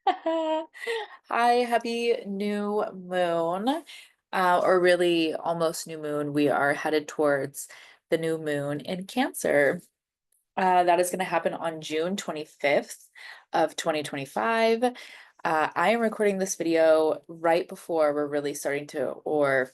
Hi, happy new moon, or really almost new moon. We are headed towards the new moon in Cancer. That is going to happen on June 25th of 2025. I am recording this video right before we're really starting to, or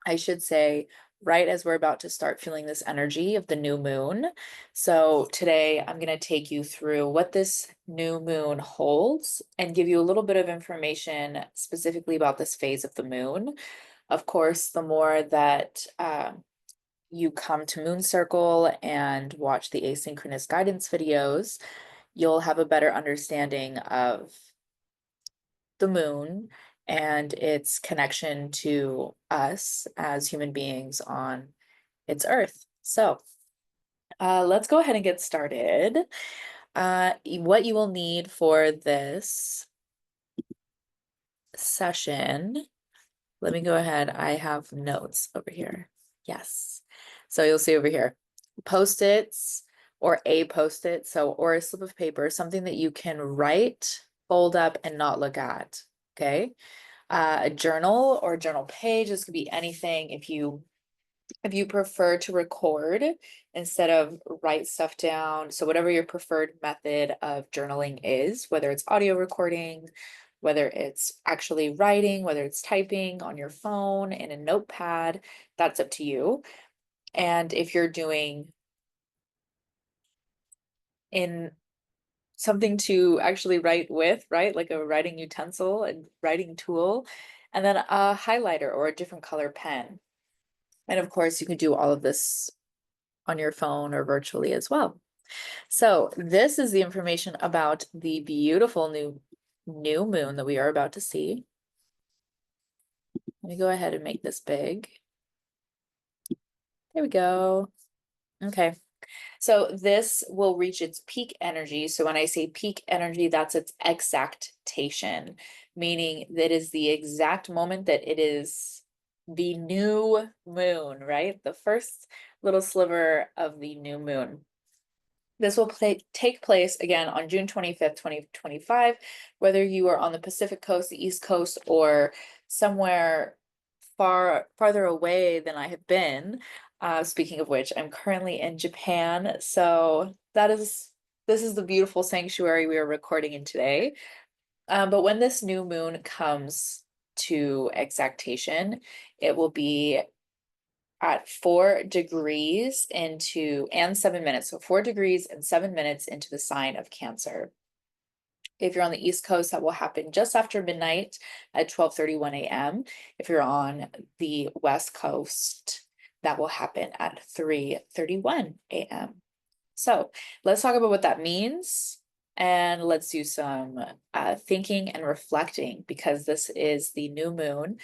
I should say, right as we're about to start feeling this energy of the new moon. So today I'm going to take you through what this new moon holds and give you a little bit of information specifically about this phase of the moon. Of course, the more that you come to Moon Circle and watch the asynchronous guidance videos, you'll have a better understanding of the moon and its connection to us as human beings on its Earth. So let's go ahead and get started. What you will need for this session, let me go ahead. I have notes over here. Yes. So you'll see over here, Post-its or a Post-it, or a slip of paper, something that you can write, fold up, and not look at. Okay. A journal or journal page. This could be anything. If you prefer to record instead of write stuff down, so whatever your preferred method of journaling is, whether it's audio recording, whether it's actually writing, whether it's typing on your phone in a notepad, that's up to you. And if you're doing in something to actually write with, right, like a writing utensil and writing tool, and then a highlighter or a different color pen. And of course, you can do all of this on your phone or virtually as well. So this is the information about the beautiful new moon that we are about to see. Let me go ahead and make this big. There we go. Okay. So this will reach its peak energy. So when I say peak energy, that's its exactation, meaning that is the exact moment that it is the new moon, right? The first little sliver of the new moon. This will take place again on June 25th, 2025, whether you are on the Pacific coast, the East Coast, or somewhere farther away than I have been. Speaking of which, I'm currently in Japan. So this is the beautiful sanctuary we are recording in today. But when this new moon comes to exactation, it will be at 4 degrees into and 7 minutes. So 4 degrees and 7 minutes into the sign of Cancer. If you're on the East Coast, that will happen just after midnight at 12:31 a.m. If you're on the West Coast, that will happen at 3:31 a.m. So let's talk about what that means. And let's do some thinking and reflecting, because this is the new moon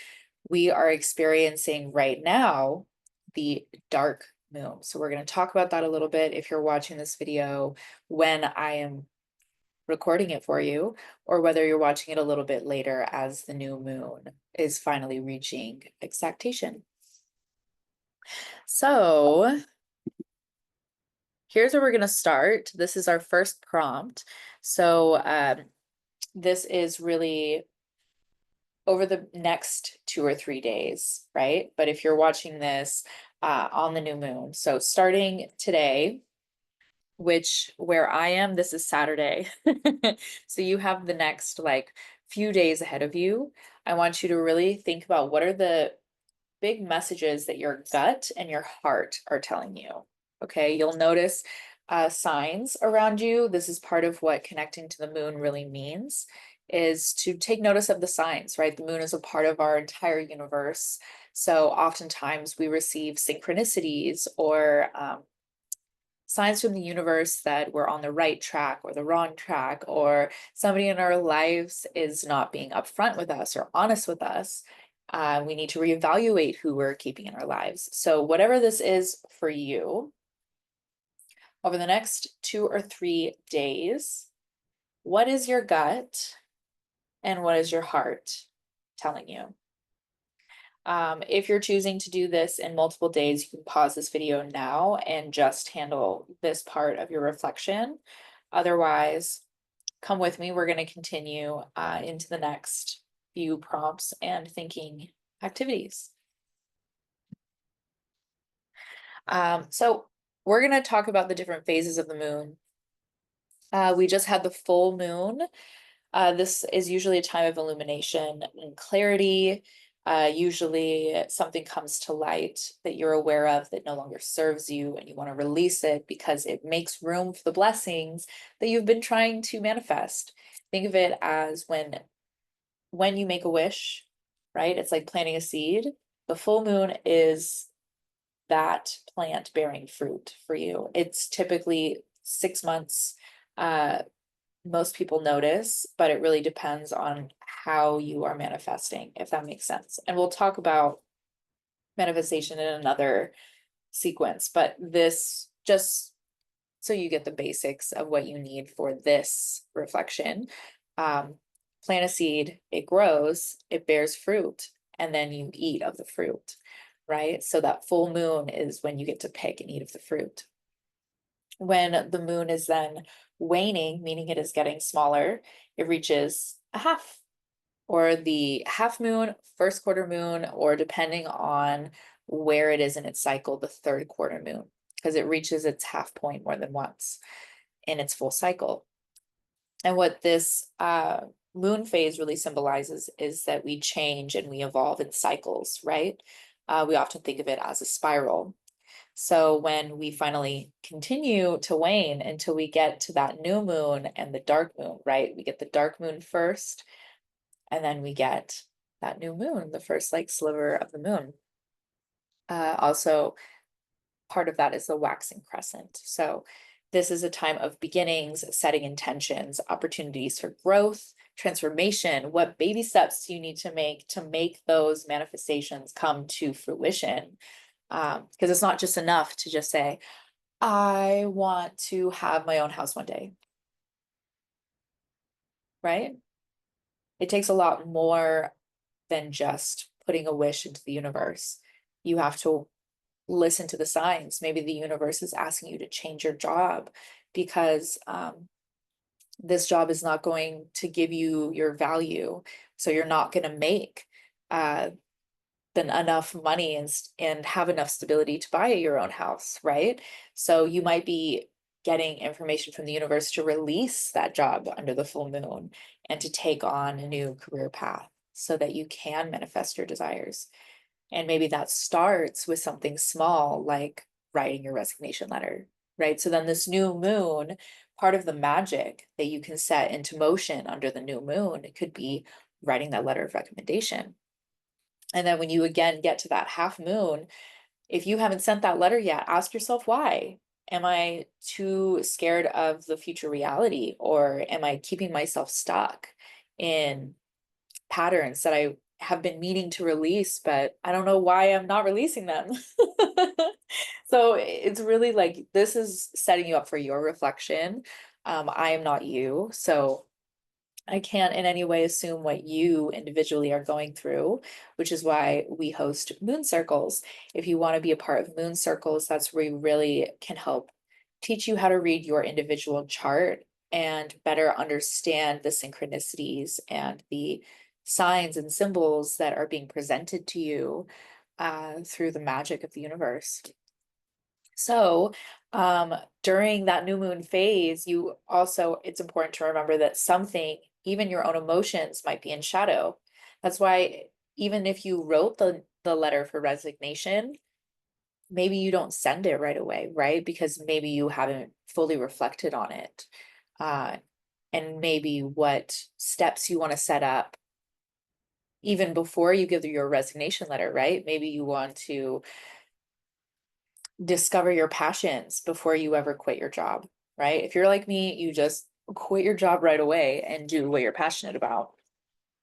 we are experiencing right now, the dark moon. So we're going to talk about that a little bit if you're watching this video when I am recording it for you, or whether you're watching it a little bit later as the new moon is finally reaching exactation. So here's where we're going to start. This is our first prompt. So this is really over the next 2 or 3 days, right? But if you're watching this on the new moon, so starting today, which where I am, this is Saturday. So you have the next like few days ahead of you. I want you to really think about what are the big messages that your gut and your heart are telling you. Okay, you'll notice signs around you. This is part of what connecting to the moon really means, is to take notice of the signs, right? The moon is a part of our entire universe. So oftentimes we receive synchronicities or signs from the universe that we're on the right track or the wrong track, or somebody in our lives is not being upfront with us or honest with us. We need to reevaluate who we're keeping in our lives. So whatever this is for you, over the next 2 or 3 days, what is your gut and what is your heart telling you? If you're choosing to do this in multiple days, you can pause this video now and just handle this part of your reflection. Otherwise, come with me. We're going to continue into the next few prompts and thinking activities. So we're going to talk about the different phases of the moon. We just had the full moon. This is usually a time of illumination and clarity. Usually something comes to light that you're aware of that no longer serves you, and you want to release it because it makes room for the blessings that you've been trying to manifest. Think of it as when you make a wish, right? It's like planting a seed. The full moon is that plant bearing fruit for you. It's typically 6 months. Most people notice, but it really depends on how you are manifesting, if that makes sense. And we'll talk about manifestation in another sequence, but this just so you get the basics of what you need for this reflection. Plant a seed, it grows, it bears fruit, and then you eat of the fruit, right? So that full moon is when you get to pick and eat of the fruit. When the moon is then waning, meaning it is getting smaller, it reaches a half, or the half moon, first quarter moon, or depending on where it is in its cycle, the third quarter moon, because it reaches its half point more than once in its full cycle. And what this moon phase really symbolizes is that we change and we evolve in cycles, right? We often think of it as a spiral. So when we finally continue to wane until we get to that new moon and the dark moon, right? We get the dark moon first, and then we get that new moon, the first like sliver of the moon. Also, part of that is the waxing crescent. So this is a time of beginnings, setting intentions, opportunities for growth, transformation. What baby steps do you need to make those manifestations come to fruition? Because it's not just enough to just say, I want to have my own house one day, right? It takes a lot more than just putting a wish into the universe. You have to listen to the signs. Maybe the universe is asking you to change your job because this job is not going to give you your value. So you're not going to make then enough money and have enough stability to buy your own house, right? So you might be getting information from the universe to release that job under the full moon and to take on a new career path so that you can manifest your desires. And maybe that starts with something small like writing your resignation letter, right? So then this new moon, part of the magic that you can set into motion under the new moon, it could be writing that letter of recommendation. And then when you again get to that half moon, if you haven't sent that letter yet, ask yourself why. Am I too scared of the future reality, or am I keeping myself stuck in patterns that I have been meaning to release, but I don't know why I'm not releasing them? So it's really like this is setting you up for your reflection. I am not you, so I can't in any way assume what you individually are going through, which is why we host moon circles. If you want to be a part of moon circles, that's where we really can help teach you how to read your individual chart and better understand the synchronicities and the signs and symbols that are being presented to you through the magic of the universe. So during that new moon phase, it's important to remember that something, even your own emotions, might be in shadow. That's why even if you wrote the letter for resignation, maybe you don't send it right away, right? Because maybe you haven't fully reflected on it. And maybe what steps you want to set up even before you give your resignation letter, right? Maybe you want to discover your passions before you ever quit your job, right? If you're like me, you just quit your job right away and do what you're passionate about.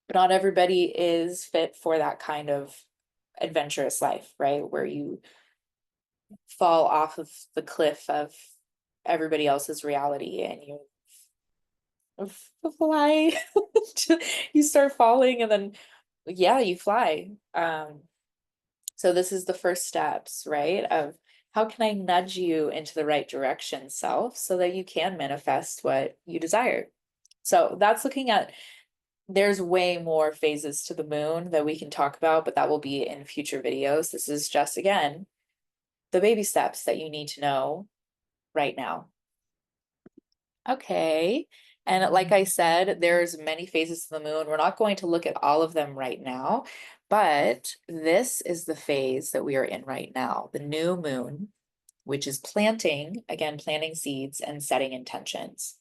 But not everybody is fit for that kind of adventurous life, right? Where you fall off of the cliff of everybody else's reality and you fly. You start falling and then yeah, you fly. So this is the first steps, right? Of how can I nudge you into the right direction, self, so that you can manifest what you desire. So that's looking at, there's way more phases to the moon that we can talk about, but that will be in future videos. This is just, again, the baby steps that you need to know right now. Okay. And like I said, there's many phases of the moon. We're not going to look at all of them right now, but this is the phase that we are in right now, the new moon, which is planting, again, planting seeds and setting intentions.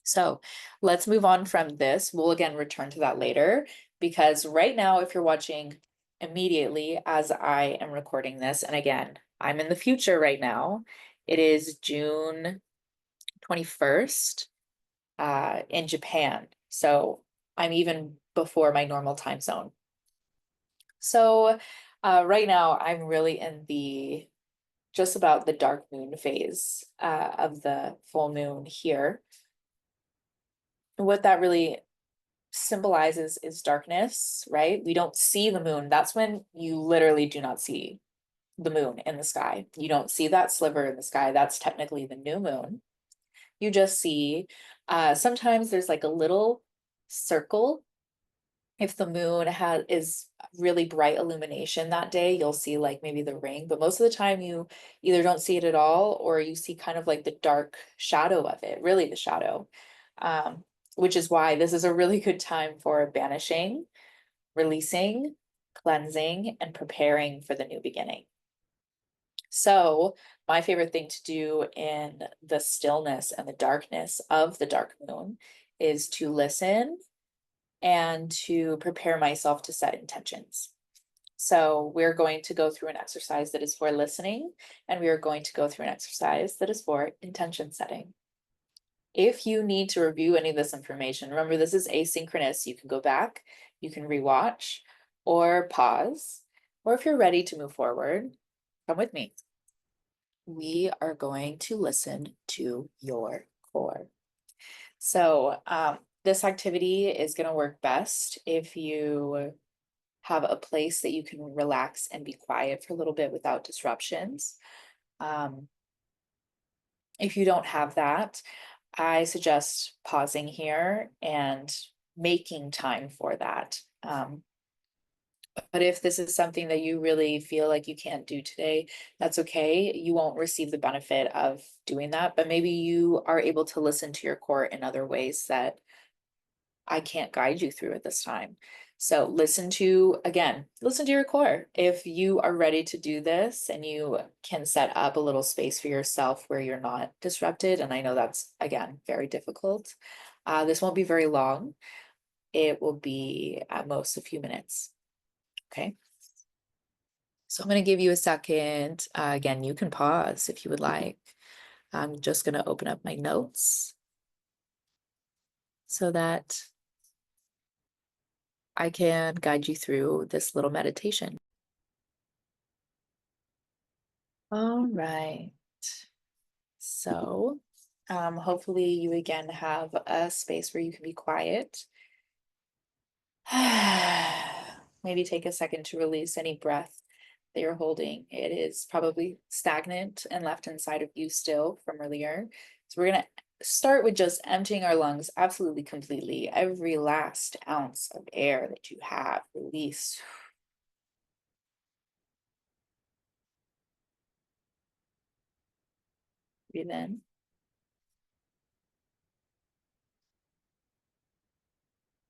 So let's move on from this. We'll again return to that later, because right now, if you're watching immediately as I am recording this, and again, I'm in the future right now, it is June 21st in Japan. So I'm even before my normal time zone. So right now, I'm really in the just about the dark moon phase of the full moon here. What that really symbolizes is darkness, right? We don't see the moon. That's when you literally do not see the moon in the sky. You don't see that sliver in the sky. That's technically the new moon. You just see, sometimes there's like a little circle. If the moon is really bright illumination that day, you'll see like maybe the ring, but most of the time you either don't see it at all or you see kind of like the dark shadow of it, really the shadow. Which is why this is a really good time for banishing, releasing, cleansing, and preparing for the new beginning. So my favorite thing to do in the stillness and the darkness of the dark moon is to listen and to prepare myself to set intentions. So we're going to go through an exercise that is for listening, and we are going to go through an exercise that is for intention setting. If you need to review any of this information, remember this is asynchronous. You can go back, you can rewatch or pause, or if you're ready to move forward, come with me. We are going to listen to your core. So this activity is going to work best if you have a place that you can relax and be quiet for a little bit without disruptions. If you don't have that, I suggest pausing here and making time for that. But if this is something that you really feel like you can't do today, that's okay. You won't receive the benefit of doing that, but maybe you are able to listen to your core in other ways that I can't guide you through at this time. So listen to your core. If you are ready to do this and you can set up a little space for yourself where you're not disrupted, and I know that's, again, very difficult. This won't be very long. It will be at most a few minutes. Okay. So I'm going to give you a second. Again, you can pause if you would like. I'm just going to open up my notes so that I can guide you through this little meditation. All right. So hopefully you again have a space where you can be quiet. Maybe take a second to release any breath that you're holding. It is probably stagnant and left inside of you still from earlier. So we're going to start with just emptying our lungs absolutely completely. Every last ounce of air that you have, release. Breathe in.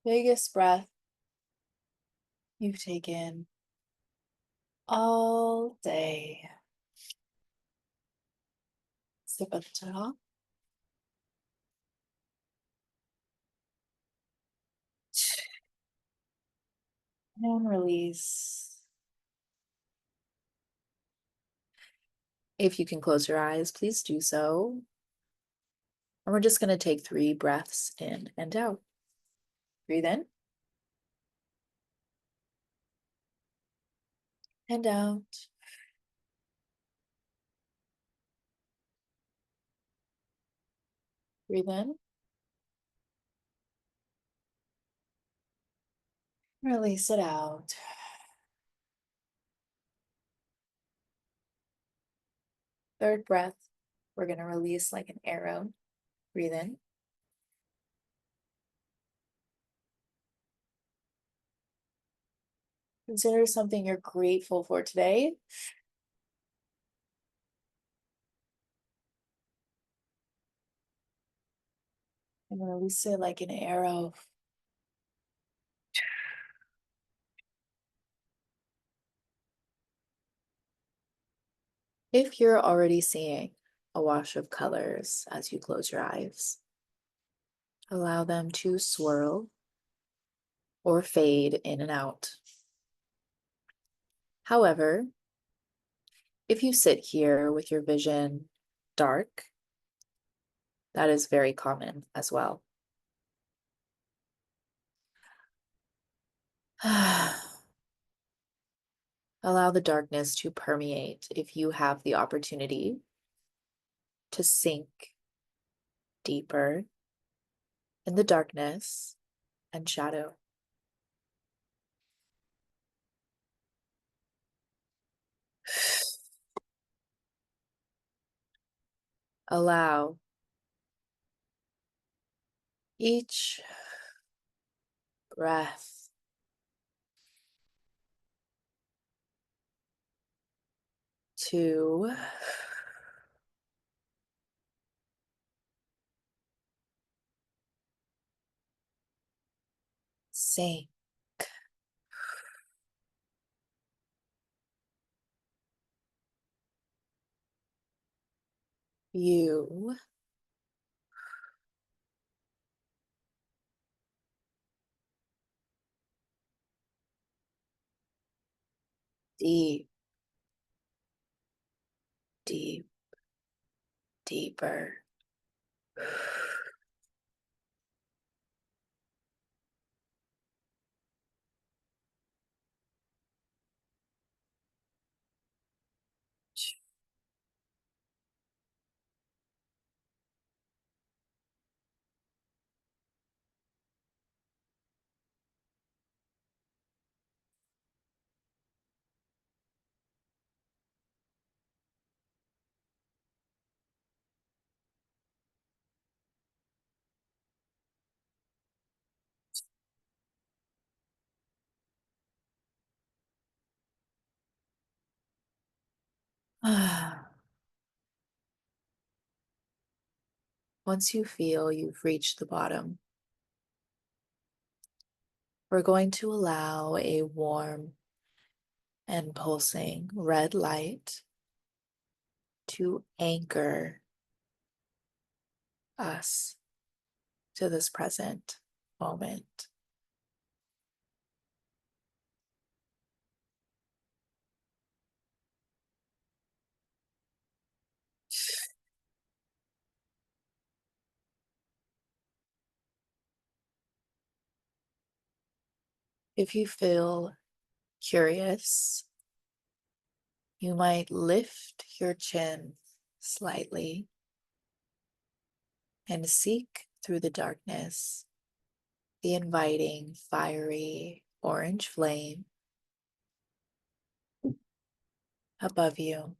Biggest breath you've taken all day. Sip at the top. And release. If you can close your eyes, please do so. And we're just going to take 3 breaths in and out. Breathe in. And out. Breathe in. Release it out. Third breath, we're going to release like an arrow. Breathe in. Consider something you're grateful for today. And release it like an arrow. If you're already seeing a wash of colors as you close your eyes, allow them to swirl or fade in and out. However, if you sit here with your vision dark, that is very common as well. Allow the darkness to permeate if you have the opportunity to sink deeper in the darkness and shadow. Allow each breath to sink. You deep, deep, deeper. Once you feel you've reached the bottom, we're going to allow a warm and pulsing red light to anchor us to this present moment. If you feel curious, you might lift your chin slightly and seek through the darkness the inviting, fiery orange flame above you.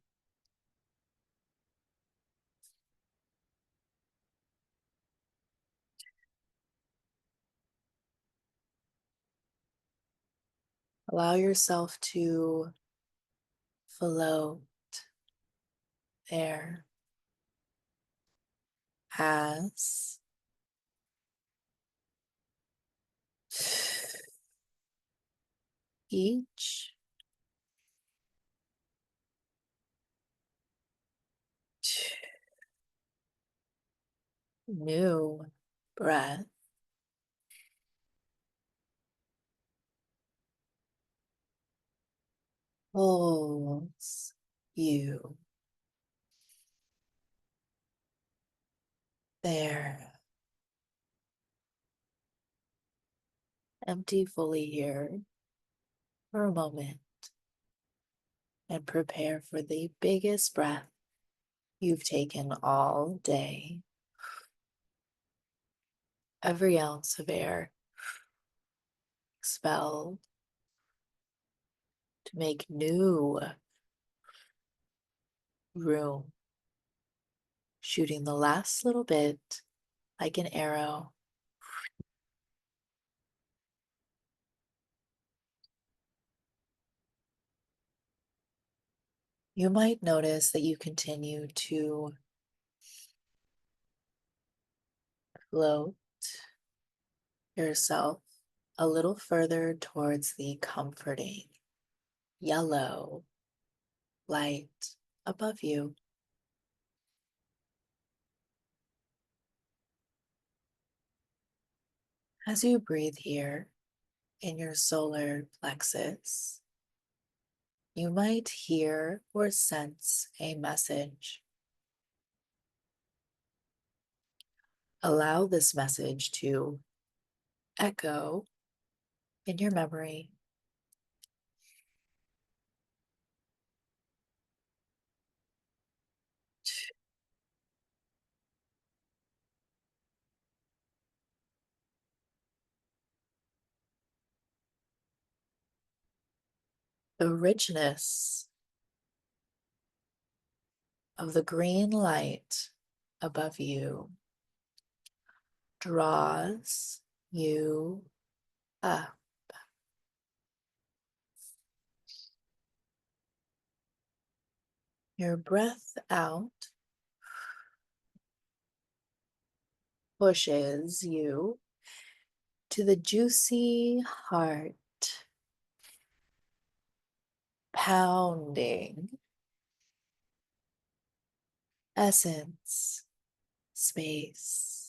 Allow yourself to float there as each new breath holds you there, empty fully here for a moment and prepare for the biggest breath you've taken all day. Every ounce of air expelled to make new room, shooting the last little bit like an arrow. You might notice that you continue to float yourself a little further towards the comforting yellow light above you. As you breathe here in your solar plexus, you might hear or sense a message. Allow this message to echo in your memory. The richness of the green light above you draws you up. Your breath out pushes you to the juicy heart, pounding essence, space.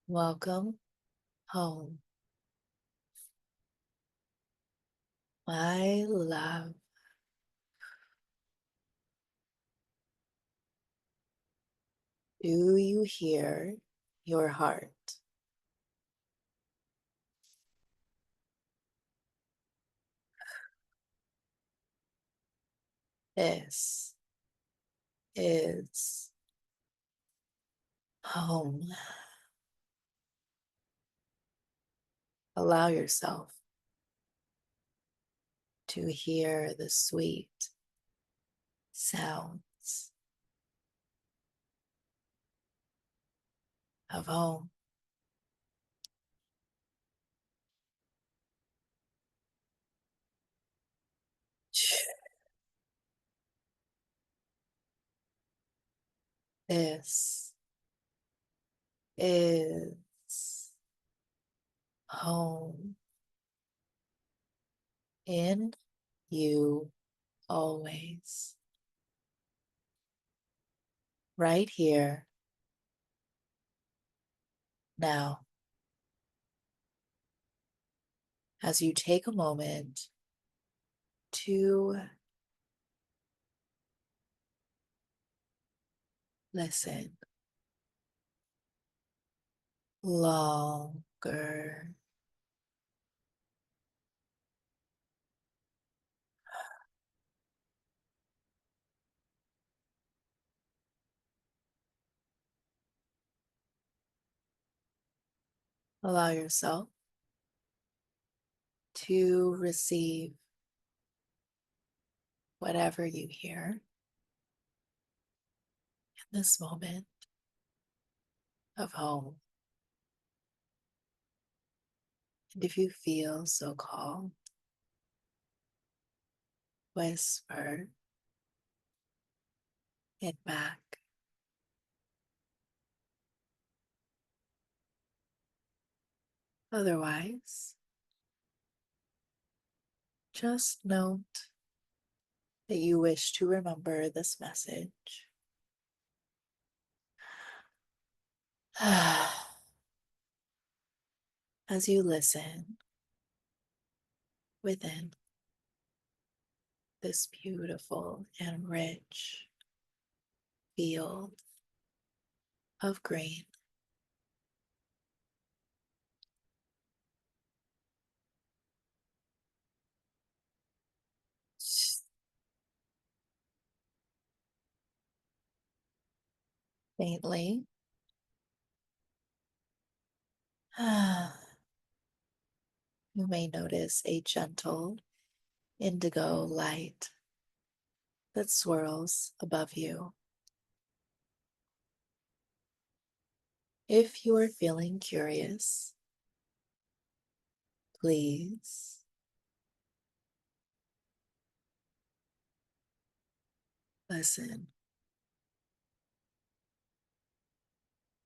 Welcome home, my love. Do you hear your heart? This is home. Allow yourself to hear the sweet sounds of home. This is home in you always. Right here, now, as you take a moment to listen longer. Allow yourself to receive whatever you hear in this moment of home. And if you feel so called, whisper it back. Otherwise, just note that you wish to remember this message. as you listen within this beautiful and rich field of green. Faintly, you may notice a gentle indigo light that swirls above you. If you are feeling curious, please listen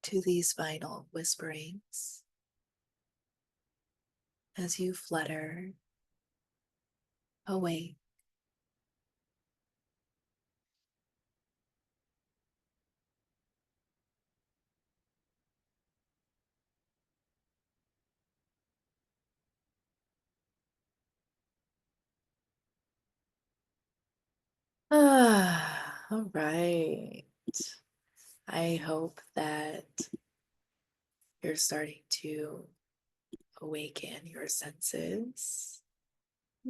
to these final whisperings as you flutter awake. All right. I hope that you're starting to awaken your senses.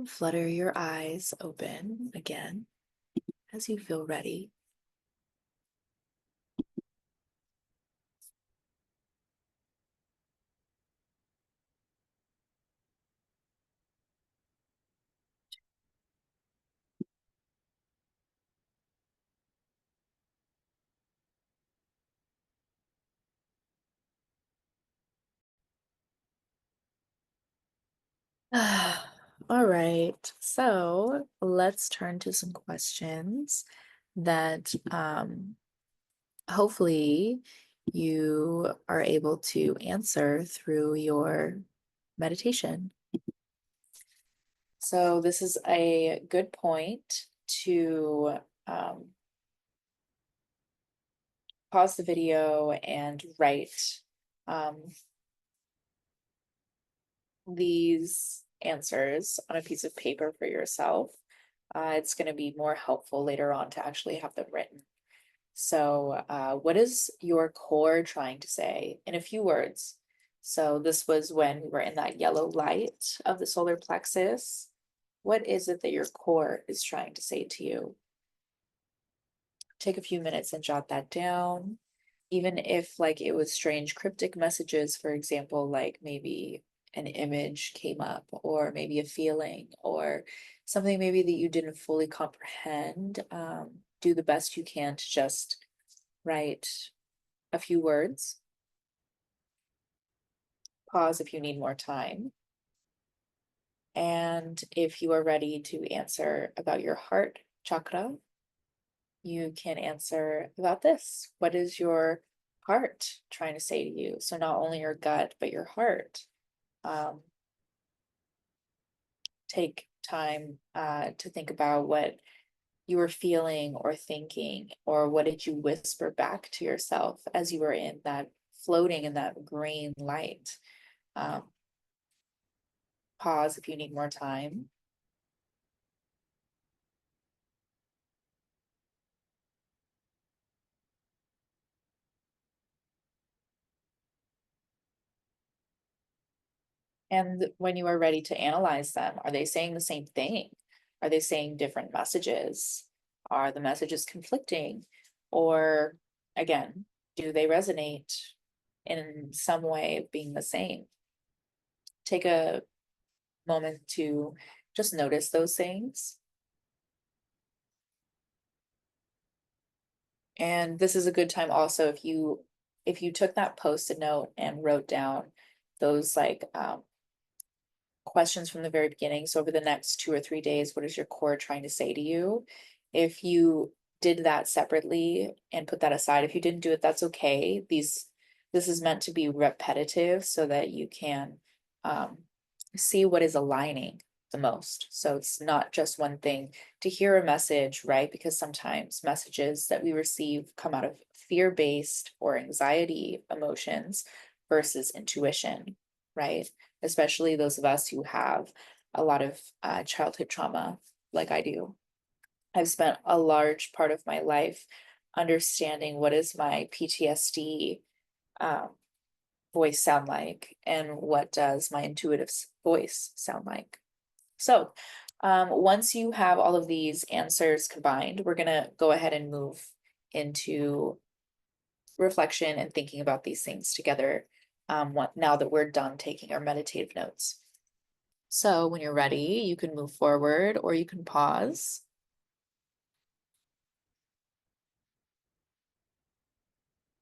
Flutter your eyes open again as you feel ready. All right, so let's turn to some questions that hopefully you are able to answer through your meditation. So this is a good point to pause the video and write these answers on a piece of paper for yourself. It's going to be more helpful later on to actually have them written. So, what is your core trying to say in a few words? So, this was when we were in that yellow light of the solar plexus. What is it that your core is trying to say to you? Take a few minutes and jot that down. Even if like it was strange cryptic messages, for example, like maybe an image came up or maybe a feeling or something maybe that you didn't fully comprehend, do the best you can to just write a few words. Pause if you need more time. And if you are ready to answer about your heart chakra, you can answer about this. What is your heart trying to say to you? So not only your gut, but your heart. Take time to think about what you were feeling or thinking, or what did you whisper back to yourself as you were in that floating in that green light. Um, Pause if you need more time. And when you are ready to analyze them, are they saying the same thing? Are they saying different messages? Are the messages conflicting? Or again, do they resonate in some way of being the same? Take a moment to just notice those things. And this is a good time also if you took that post-it note and wrote down those like questions from the very beginning. So over the next 2 or 3 days, what is your core trying to say to you? If you did that separately and put that aside, if you didn't do it, that's okay. This is meant to be repetitive so that you can see what is aligning the most. So it's not just one thing to hear a message, right? Because sometimes messages that we receive come out of fear-based or anxiety emotions versus intuition, right? especially those of us who have a lot of childhood trauma like I do. I've spent a large part of my life understanding what is my PTSD um, voice sound like and what does my intuitive voice sound like. So once you have all of these answers combined, we're going to go ahead and move into reflection and thinking about these things together now that we're done taking our meditative notes. So when you're ready, you can move forward or you can pause.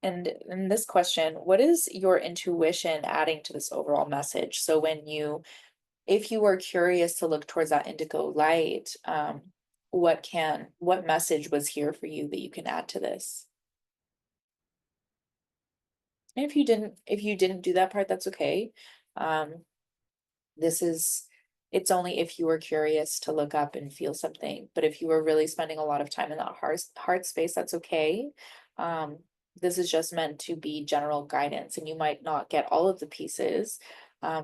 And in this question, what is your intuition adding to this overall message? So if you were curious to look towards that indigo light, what message was here for you that you can add to this? And if you didn't do that part, that's okay. Um, this is, it's only if you were curious to look up and feel something, but if you were really spending a lot of time in that heart space, that's okay. This is just meant to be general guidance, and you might not get all of the pieces.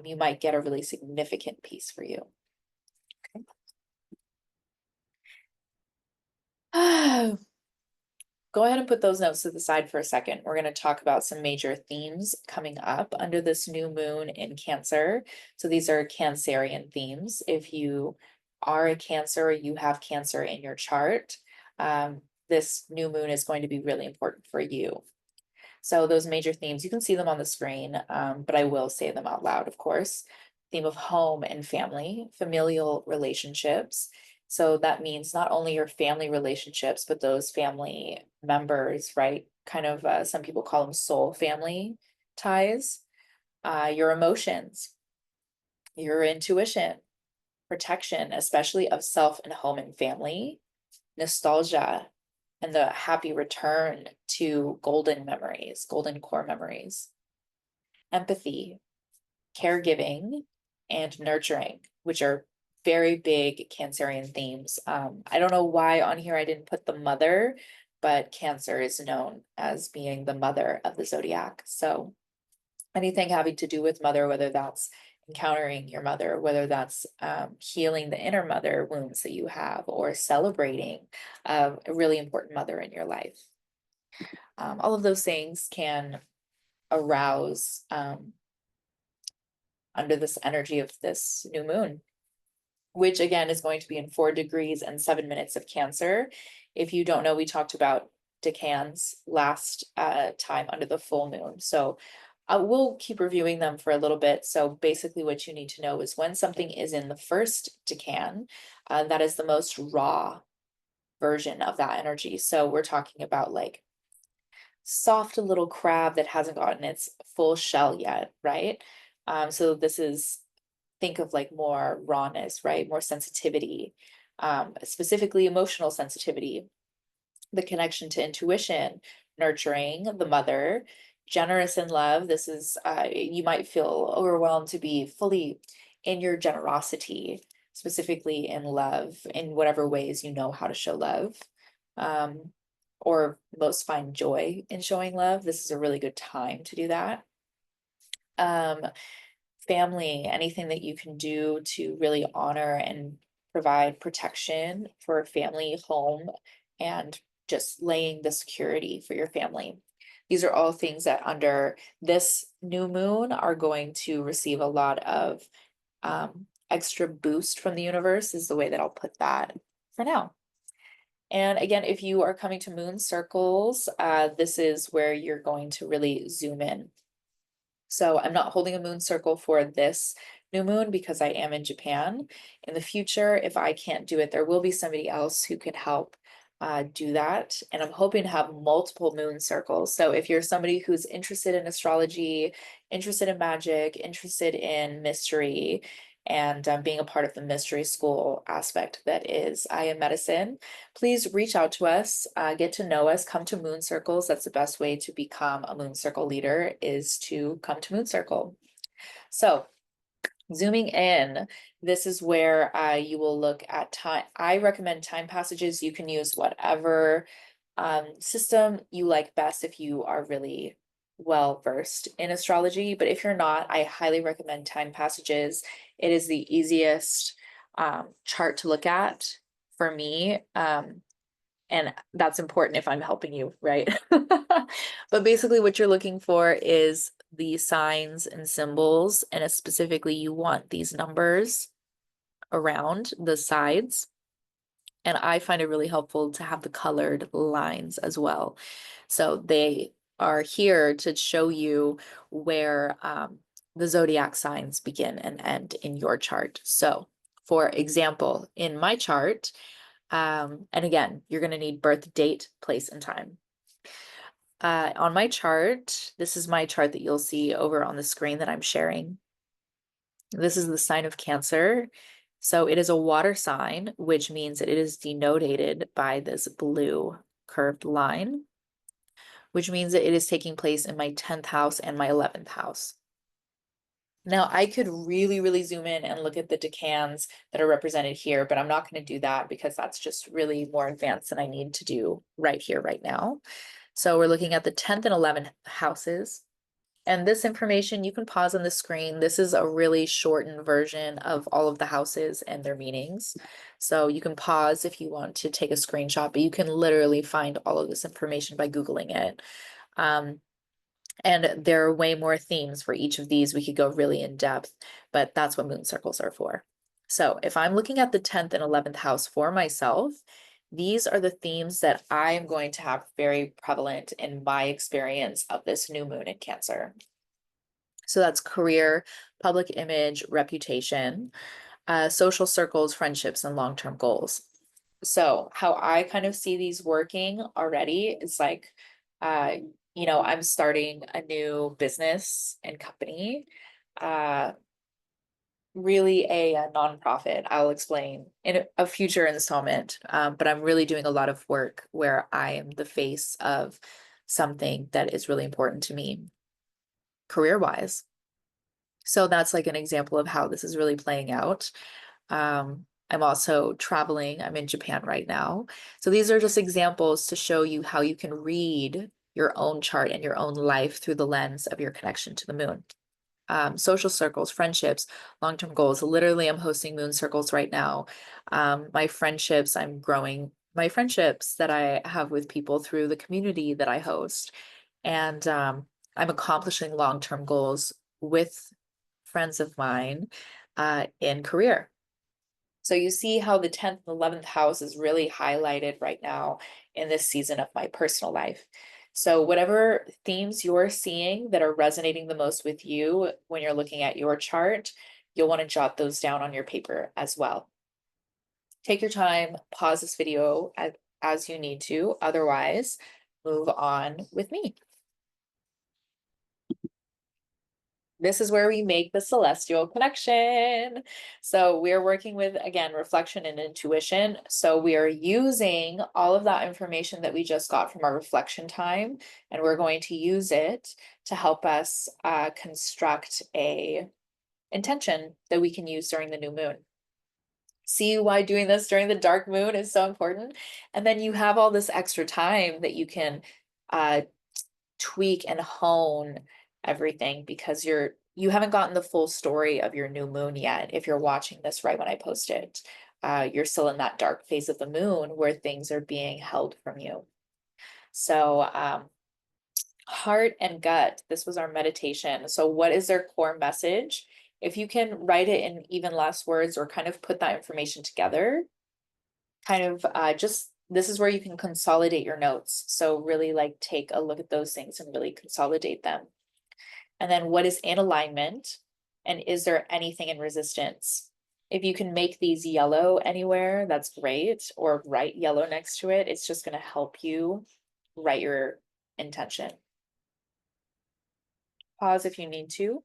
You might get a really significant piece for you. Okay. Go ahead and put those notes to the side for a second. We're going to talk about some major themes coming up under this new moon in Cancer. So these are Cancerian themes. If you are a Cancer, you have Cancer in your chart, this new moon is going to be really important for you. So those major themes, you can see them on the screen, but I will say them out loud, of course. Theme of home and family, familial relationships. So that means not only your family relationships, but those family members, right? Kind of, some people call them soul family ties. Your emotions, your intuition, protection, especially of self and home and family, nostalgia, and the happy return to golden memories, golden core memories, empathy, caregiving, and nurturing, which are very big Cancerian themes. I don't know why on here I didn't put the mother, but Cancer is known as being the mother of the zodiac. So anything having to do with mother, whether that's encountering your mother, whether that's healing the inner mother wounds that you have, or celebrating a really important mother in your life. All of those things can arouse under this energy of this new moon, which again is going to be in 4 degrees and 7 minutes of Cancer. If you don't know, we talked about decans last time under the full moon. So we'll keep reviewing them for a little bit. So basically what you need to know is when something is in the first decan, that is the most raw version of that energy. So we're talking about like soft little crab that hasn't gotten its full shell yet, right? So this is, think of like more rawness, right? More sensitivity, specifically emotional sensitivity, the connection to intuition, nurturing, the mother, generous in love. This is, you might feel overwhelmed to be fully in your generosity, specifically in love, in whatever ways you know how to show love. Or most find joy in showing love. This is a really good time to do that. Family, anything that you can do to really honor and provide protection for family, home, and just laying the security for your family. These are all things that under this new moon are going to receive a lot of extra boost from the universe, is the way that I'll put that for now. And again, if you are coming to moon circles, this is where you're going to really zoom in. So I'm not holding a moon circle for this new moon because I am in Japan. In the future, if I can't do it, there will be somebody else who can help do that. And I'm hoping to have multiple moon circles. So if you're somebody who's interested in astrology, interested in magic, interested in mystery, and being a part of the mystery school aspect that is I Am Medicine, please reach out to us, get to know us, come to Moon Circles. That's the best way to become a Moon Circle leader, is to come to Moon Circle. So zooming in, this is where you will look at time. I recommend time passages. You can use whatever system you like best if you are really well versed in astrology, but if you're not, I highly recommend Time Passages. It is the easiest chart to look at for me. And that's important if I'm helping you, right? But basically, what you're looking for is the signs and symbols, and specifically, you want these numbers around the sides. And I find it really helpful to have the colored lines as well. So they are here to show you where the zodiac signs begin and end in your chart. So, for example, in my chart, and again, you're going to need birth date, place, and time. On my chart, this is my chart that you'll see over on the screen that I'm sharing. This is the sign of Cancer. So it is a water sign, which means that it is denoted by this blue curved line, which means that it is taking place in my 10th house and my 11th house. Now, I could really, really zoom in and look at the decans that are represented here, but I'm not going to do that because that's just really more advanced than I need to do right here, right now. So we're looking at the 10th and 11th houses. And this information, you can pause on the screen. This is a really shortened version of all of the houses and their meanings. So you can pause if you want to take a screenshot, but you can literally find all of this information by Googling it. And there are way more themes for each of these. We could go really in depth, but that's what moon circles are for. So if I'm looking at the 10th and 11th house for myself, these are the themes that I'm going to have very prevalent in my experience of this new moon in Cancer. So that's career, public image, reputation, social circles, friendships, and long-term goals. So how I kind of see these working already is like, I'm starting a new business and company, uh, really a nonprofit. I'll explain in a future installment, but I'm really doing a lot of work where I am the face of something that is really important to me career-wise. So that's like an example of how this is really playing out. I'm also traveling. I'm in Japan right now. So these are just examples to show you how you can read your own chart and your own life through the lens of your connection to the moon. Social circles, friendships, long-term goals. Literally, I'm hosting moon circles right now. My friendships, I'm growing my friendships that I have with people through the community that I host. And I'm accomplishing long-term goals with friends of mine in career. So you see how the 10th and 11th house is really highlighted right now in this season of my personal life. So whatever themes you're seeing that are resonating the most with you when you're looking at your chart, you'll want to jot those down on your paper as well. Take your time, pause this video as you need to. Otherwise, move on with me. This is where we make the celestial connection. So we're working with, again, reflection and intuition. So we are using all of that information that we just got from our reflection time, and we're going to use it to help us construct a intention that we can use during the new moon. See why doing this during the dark moon is so important. And then you have all this extra time that you can tweak and hone everything because you haven't gotten the full story of your new moon yet. If you're watching this right when I post it, you're still in that dark phase of the moon where things are being held from you. So heart and gut, this was our meditation. So what is their core message? If you can write it in even less words or kind of put that information together, kind of just this is where you can consolidate your notes. So really like take a look at those things and really consolidate them. And then what is in alignment? And is there anything in resistance? If you can make these yellow anywhere, that's great. Or write yellow next to it. It's just going to help you write your intention. Pause if you need to.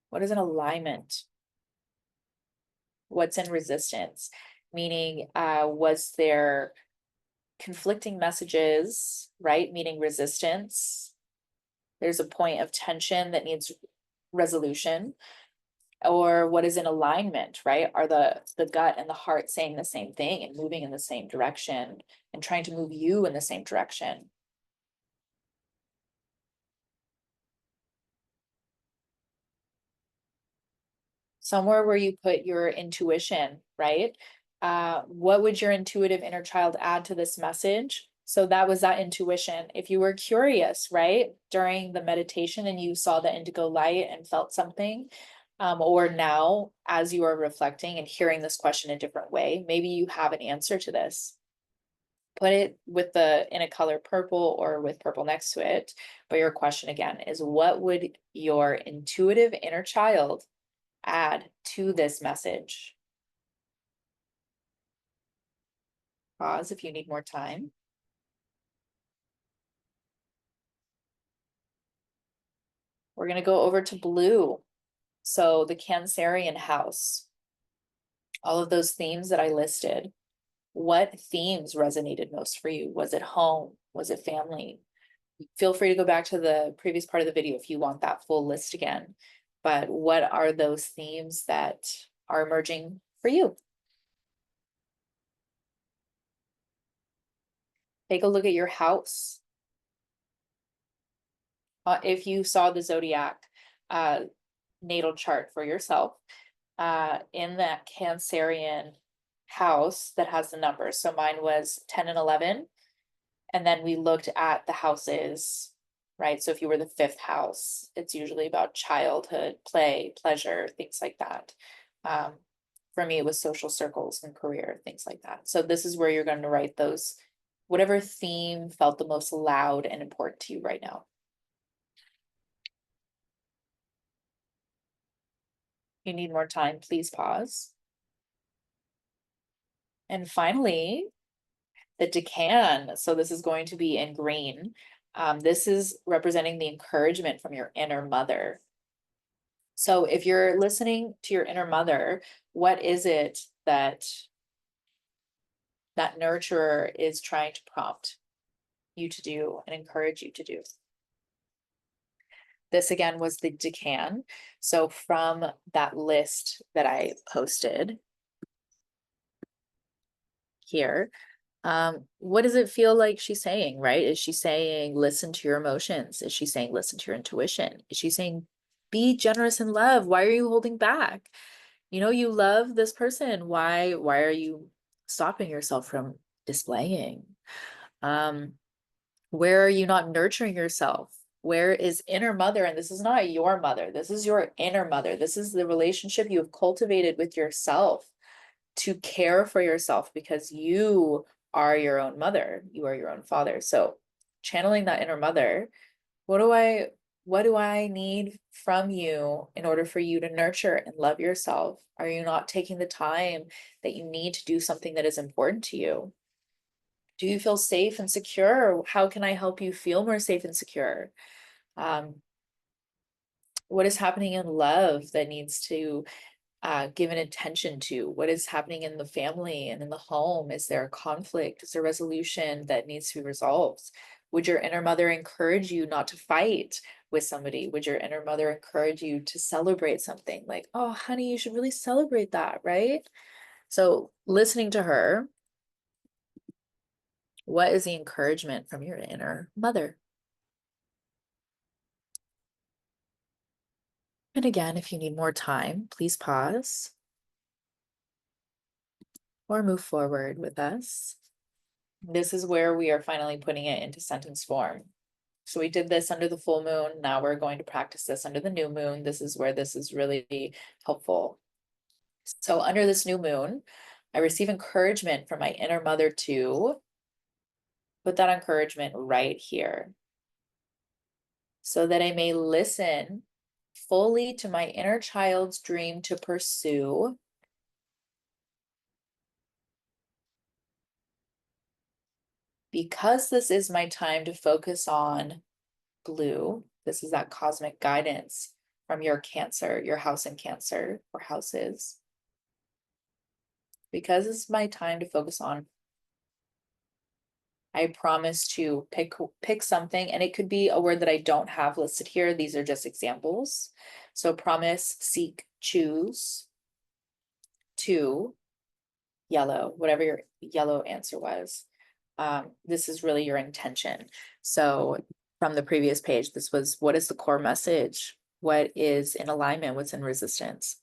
What is an alignment? What's in resistance? Meaning, was there conflicting messages, right? Meaning resistance. There's a point of tension that needs resolution. Or what is in alignment, right? Are the gut and the heart saying the same thing and moving in the same direction and trying to move you in the same direction? somewhere where you put your intuition, right? What would your intuitive inner child add to this message? So that was that intuition. If you were curious, right, during the meditation and you saw the indigo light and felt something, or now as you are reflecting and hearing this question a different way, maybe you have an answer to this. Put it with in a color purple or with purple next to it. But your question again is, what would your intuitive inner child add to this message? Pause if you need more time. We're going to go over to blue. So the Cancerian house, all of those themes that I listed, what themes resonated most for you? Was it home? Was it family? Feel free to go back to the previous part of the video if you want that full list again. But what are those themes that are emerging for you? Take a look at your house. If you saw the zodiac natal chart for yourself, in that Cancerian house that has the numbers. So mine was 10 and 11. And then we looked at the houses, right? So if you were the fifth house, it's usually about childhood, play, pleasure, things like that. For me, it was social circles and career, things like that. So this is where you're going to write those, whatever theme felt the most loud and important to you right now. If you need more time, please pause. And finally, the decan. So this is going to be in green. This is representing the encouragement from your inner mother. So if you're listening to your inner mother, what is it that that nurturer is trying to prompt you to do and encourage you to do? This again was the decan. So from that list that I posted here, what does it feel like she's saying, right? Is she saying, listen to your emotions? Is she saying, listen to your intuition? Is she saying, be generous in love? Why are you holding back? You know, you love this person. Why are you stopping yourself from displaying? Where are you not nurturing yourself? Where is inner mother? And this is not your mother. This is your inner mother. This is the relationship you have cultivated with yourself to care for yourself, because you are your own mother. You are your own father. So channeling that inner mother, what do I need from you in order for you to nurture and love yourself? Are you not taking the time that you need to do something that is important to you? Do you feel safe and secure? How can I help you feel more safe and secure? What is happening in love that needs to given attention to? What is happening in the family and in the home? Is there a conflict? Is there a resolution that needs to be resolved? Would your inner mother encourage you not to fight with somebody? Would your inner mother encourage you to celebrate something? Like, oh, honey, you should really celebrate that, right? So listening to her, what is the encouragement from your inner mother? And again, if you need more time, please pause or move forward with us. This is where we are finally putting it into sentence form. So we did this under the full moon. Now we're going to practice this under the new moon. This is where this is really helpful. So under this new moon, I receive encouragement from my inner mother to put that encouragement right here, so that I may listen fully to my inner child's dream to pursue, because this is my time to focus on blue. This is that cosmic guidance from your Cancer, your house in Cancer or houses. Because it's my time to focus on, I promise to pick something, and it could be a word that I don't have listed here. These are just examples. So promise, seek, choose, to, yellow, whatever your yellow answer was. This is really your intention. So from the previous page, this was, what is the core message? What is in alignment? What's in resistance?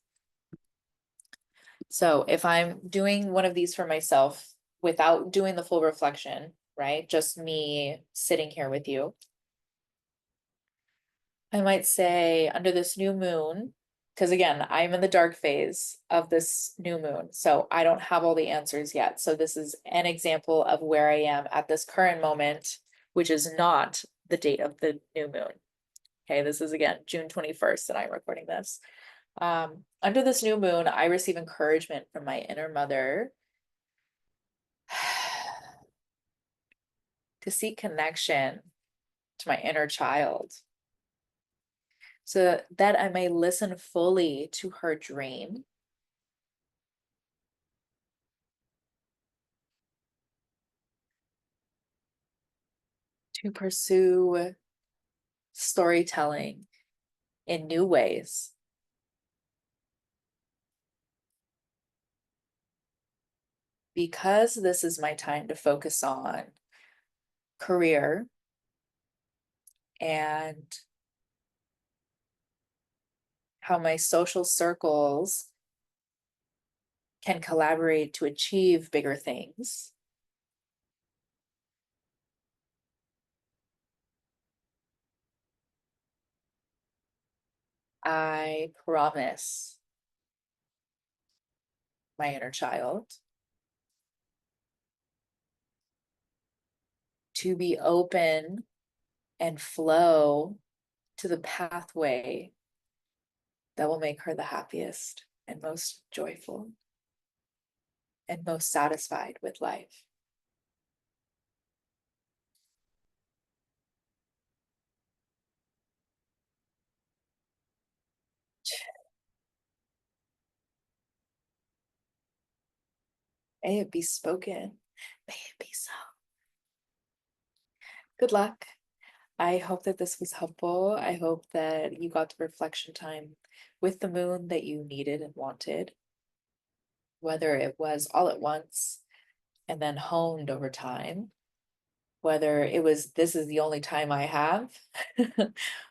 So if I'm doing one of these for myself without doing the full reflection, right? Just me sitting here with you, I might say under this new moon, because again, I'm in the dark phase of this new moon, so I don't have all the answers yet. So this is an example of where I am at this current moment, which is not the date of the new moon. Okay, this is again June 21st that I'm recording this. Under this new moon, I receive encouragement from my inner mother to seek connection to my inner child so that I may listen fully to her dream, to pursue storytelling in new ways. Because this is my time to focus on career and how my social circles can collaborate to achieve bigger things, I promise my inner child to be open and flow to the pathway that will make her the happiest and most joyful and most satisfied with life. May it be spoken. May it be so. Good luck. I hope that this was helpful. I hope that you got the reflection time with the moon that you needed and wanted, whether it was all at once and then honed over time, whether it was this is the only time I have,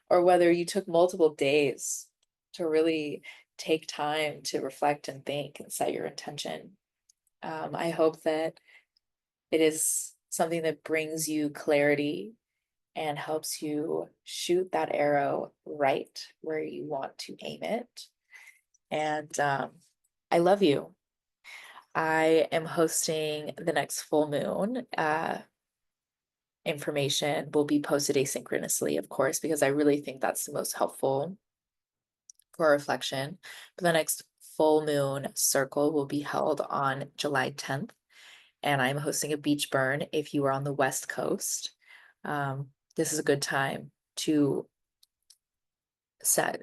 or whether you took multiple days to really take time to reflect and think and set your intention. I hope that it is something that brings you clarity and helps you shoot that arrow right where you want to aim it. And I love you. I am hosting the next full moon. Information will be posted asynchronously, of course, because I really think that's the most helpful for reflection. But the next full moon circle will be held on July 10th, and I'm hosting a beach burn if you are on the West Coast. This is a good time to set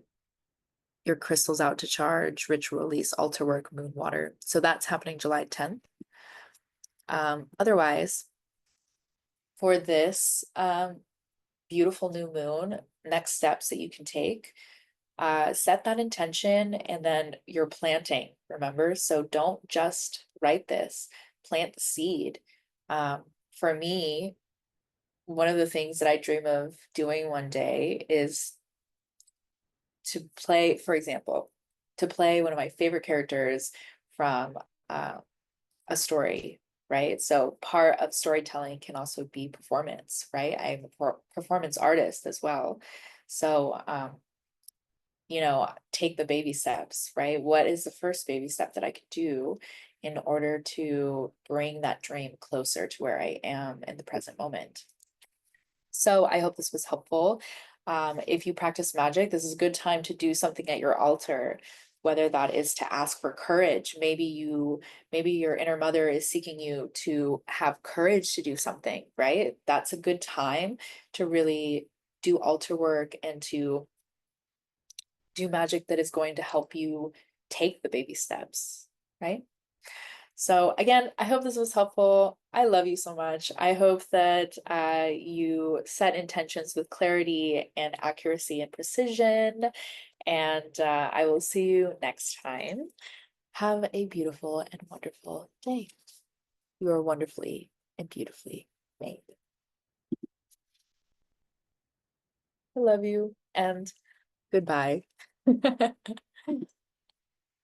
your crystals out to charge, ritual release, altar work, moon water. So that's happening July 10th. Otherwise, for this beautiful new moon, next steps that you can take, set that intention and then you're planting, remember? So don't just write this, plant the seed. For me, one of the things that I dream of doing one day is to play, for example, to play one of my favorite characters from a story, right? So part of storytelling can also be performance, right? I'm a performance artist as well. So, take the baby steps, right? What is the first baby step that I could do in order to bring that dream closer to where I am in the present moment? So I hope this was helpful. If you practice magic, this is a good time to do something at your altar, whether that is to ask for courage. Maybe your inner mother is seeking you to have courage to do something, right? That's a good time to really do altar work and to do magic that is going to help you take the baby steps, right? So again, I hope this was helpful. I love you so much. I hope that you set intentions with clarity and accuracy and precision. And I will see you next time. Have a beautiful and wonderful day. You are wonderfully and beautifully made. I love you and goodbye.